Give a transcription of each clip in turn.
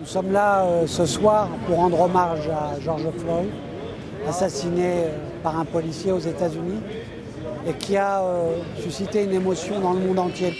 Nous sommes là ce soir pour rendre hommage à George Floyd, assassiné par un policier aux États-Unis et qui a suscité une émotion dans le monde entier.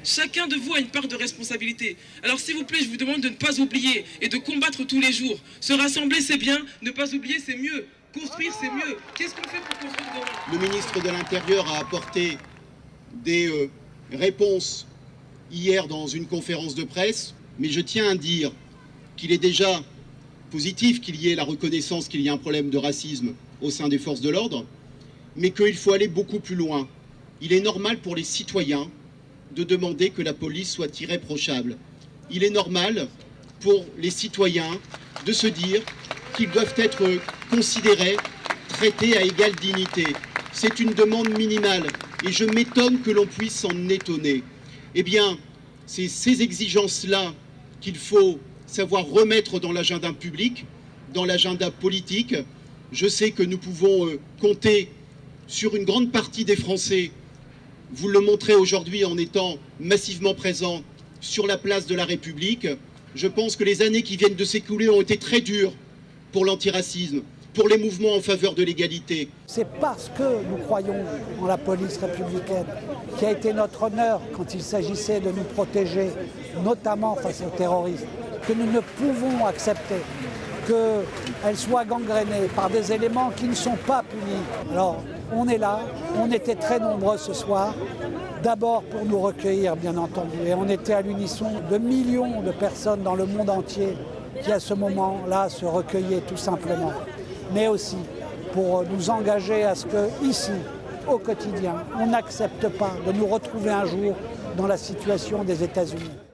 Chacun de vous a une part de responsabilité. Alors s'il vous plaît, je vous demande de ne pas oublier et de combattre tous les jours. Se rassembler, c'est bien. Ne pas oublier, c'est mieux. Construire, c'est mieux. Qu'est-ce qu'on fait pour construire demain ? Le ministre de l'Intérieur a apporté des réponses hier dans une conférence de presse, mais je tiens à dire qu'il est déjà positif qu'il y ait la reconnaissance qu'il y a un problème de racisme au sein des forces de l'ordre, mais qu'il faut aller beaucoup plus loin. Il est normal pour les citoyens de demander que la police soit irréprochable. Il est normal pour les citoyens de se dire qu'ils doivent être considérés, traités à égale dignité. C'est une demande minimale et je m'étonne que l'on puisse s'en étonner. Eh bien, c'est ces exigences-là qu'il faut savoir remettre dans l'agenda public, dans l'agenda politique. Je sais que nous pouvons compter sur une grande partie des Français. Vous le montrez aujourd'hui en étant massivement présent sur la place de la République. Je pense que les années qui viennent de s'écouler ont été très dures pour l'antiracisme, pour les mouvements en faveur de l'égalité. C'est parce que nous croyons en la police républicaine, qui a été notre honneur quand il s'agissait de nous protéger, notamment face aux terroristes, que nous ne pouvons accepter qu'elle soit gangrénée par des éléments qui ne sont pas punis. Alors, on est là, on était très nombreux ce soir, d'abord pour nous recueillir, bien entendu, et on était à l'unisson de millions de personnes dans le monde entier qui, à ce moment-là, se recueillaient tout simplement, mais aussi pour nous engager à ce que, ici, au quotidien, on n'accepte pas de nous retrouver un jour dans la situation des États-Unis.